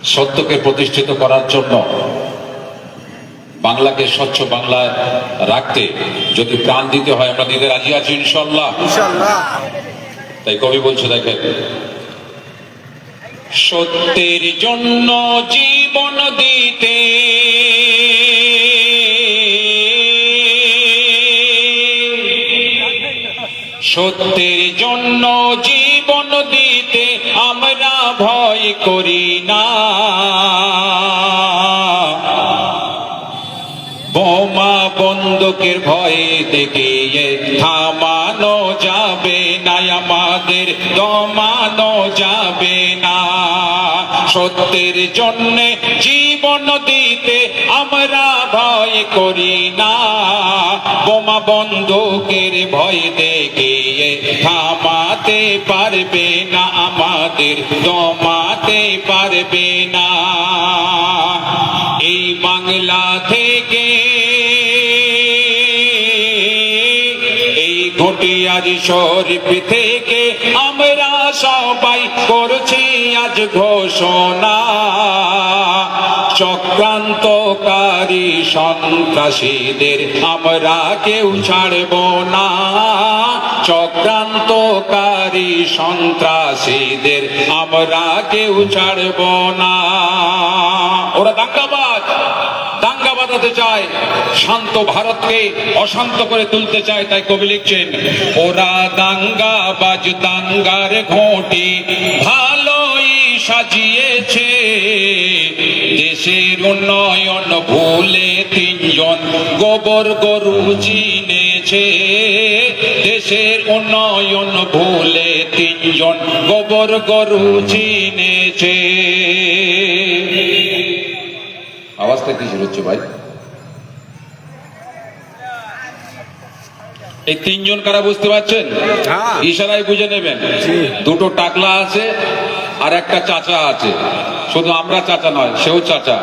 সত্যকে প্রতিষ্ঠিত করার জন্য, বাংলাকে স্বচ্ছ বাংলায় রাখতে যদি প্রাণ দিতে হয় আমরা দিতে রাজি আছি ইনশাআল্লাহ। তাই কবি বলছে, দেখেন, সত্যের জন্য জীবন দিতে সত্যের জন্য জীবন দিতে আমরা ভয় করি না। বোমা বন্দুকের ভয়ে দেখিয়ে থামানো যাবে না, আমাদের দমানো যাবে না। সত্যের জন্য জীবন দিতে আমরা ভয় করি না। বোমা বন্দুকের ভয় দেখিয়ে থামাতে পারবে না, আমাদের দমাতে পারবে না। এই বাংলা থেকে, এই ঘটিয়ার শরীফ থেকে আমরা সবাই করছি আজ ঘোষণা, চক্রান্তকারী সন্ত্রাসীদের আমরা কেউ ছাড়ব না। চক্রান্তকারী সন্ত্রাসীদের আমরা কেউ ছাড়ব না। ওরা দাঙ্গাবাজ, দাঙ্গা বাঁধাতে চায়, শান্ত ভারতকে অশান্ত করে তুলতে চায়। তাই কবি লিখছেন, ওরা দাঙ্গাবাজ, দাঙ্গার ঘটি ভালোই সাজিয়েছে। দেশের উন্নয়ন ভুলে তিনজন গোবর গরু চিনেছে। দেশের উন্নয়ন ভুলে তিনজন গোবর গরু চিনেছে। আওয়াজটা কি হচ্ছে ভাই? এই তিনজন কারা বুঝতে পারছেন? ইশারায় বুঝে নেবেন। দুটো টাকলা আছে আর একটা চাচা আছে। শুধু আমরা চাচা নয়, সেও চাচা।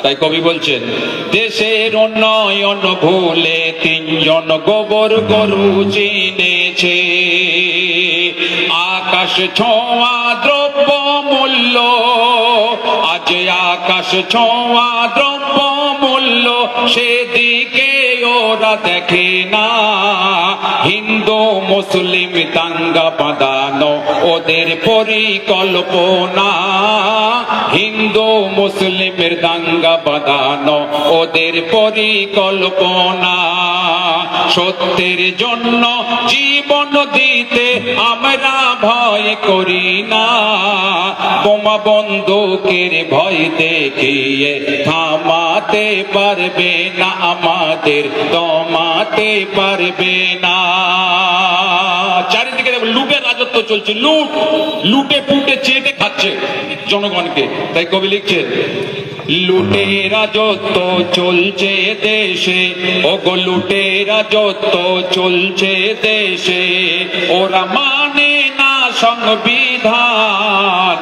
তাই কবি বলছেন, দেশের উন্নয়ন ভুলে তিনজন গোবর গরু চিনেছে। আকাশ ছোঁয়া দ্রব্য মূল্য, আজ আকাশ ছোঁয়া দ্রব্য মূল্য, সেদিকে ওরা দেখে না। হিন্দু মুসলিম দাঙ্গা বাঁধানো ওদের পরিকল্পনা। হিন্দু মুসলিমের দাঙ্গা বাঁধানো ওদের পরিকল্পনা। সত্যের জন্য জীবন দিতে আমরা ভয় করি না। বোমা বন্দুকের ভয় দেখিয়ে থামাতে পারবে না, আমাদের দমাতে পারবে না। চারিদিকে লুটের রাজত্ব চলছে, লুট, লুটে পুটে চেটে খাচ্ছে জনগণকে। তাই কবি লিখছেন, লুটে রাজত্ব চলছে দেশে, ওগো লুটে রাজত্ব চলছে দেশে। ওরা মানে না সংবিধান,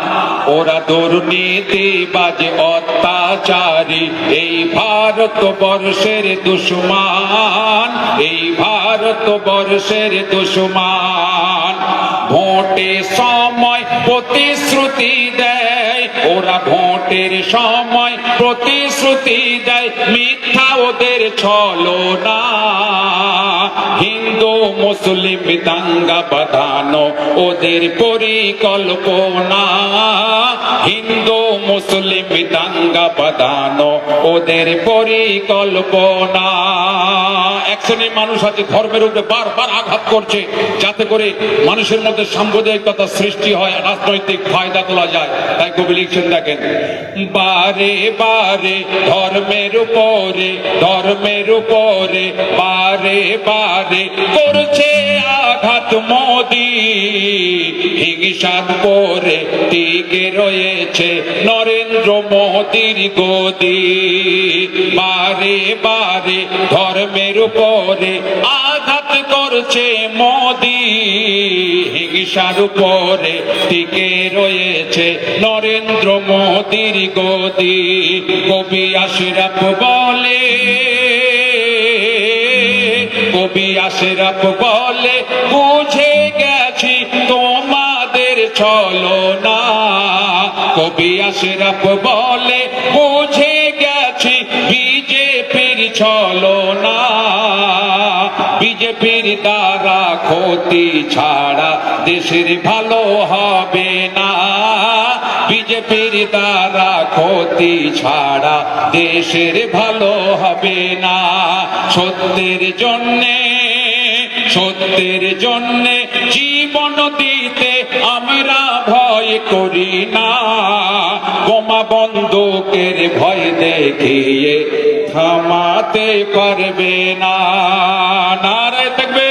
ওরা দুর্নীতিবাজ অত্যাচারী, এই ভারতবর্ষের দুশমান, এই ভারতবর্ষের দুশমান। ভোটে সময় প্রতিশ্রুতি দেয়, ওরা ভোটের সময় প্রতিশ্রুতি দেয়, মিথ্যা ওদের ছলনা। হিন্দু মুসলিম দাঙ্গা বাঁধানো ওদের পরিকল্পনা। হিন্দু মুসলিম দাঙ্গা বাঁধানো ওদের পরিকল্পনা। এক শ্রেণীর মানুষ আছে ধর্মের উপরে বারবার আঘাত করছে, যাতে করে মানুষের মধ্যে সাম্প্রদায়িকতা সৃষ্টি হয়, রাজনৈতিক ফায়দা তোলা যায়। তাই কবি লিখছেন, দেখেন, বারে বারে ধর্মের উপরে, ধর্মের উপরে বারে বারে করছে আঘাত মোদি। হিংসার পরে টিকে রয়েছে নরেন্দ্র মোদির গদি। বারে বারে ধর্মের উপরে আঘাত করছে মোদি। হিংসার উপরে টিকে রয়েছে নরেন্দ্র মোদির গদি। কবি আশরাফ বলে, কবি আশরাফ বলে, বুঝে গেছি তোমাদের ছলনা। কবি আশরাফ বলে বুঝে গেছি বিজেপির ছলনা, বিজেপির দ্বারা ক্ষতি ছাড়া দেশের ভালো হবে না, বিজেপির দ্বারা ক্ষতি ছাড়া দেশের ভালো হবে না। সত্যের জন্যে, সত্যের জন্যে জীবন দিতে আমরা ভয় করি না, বোমা বন্দুকের ভয় দেখিয়ে থামাতে পারবে না। নারায়ে তাকবীর।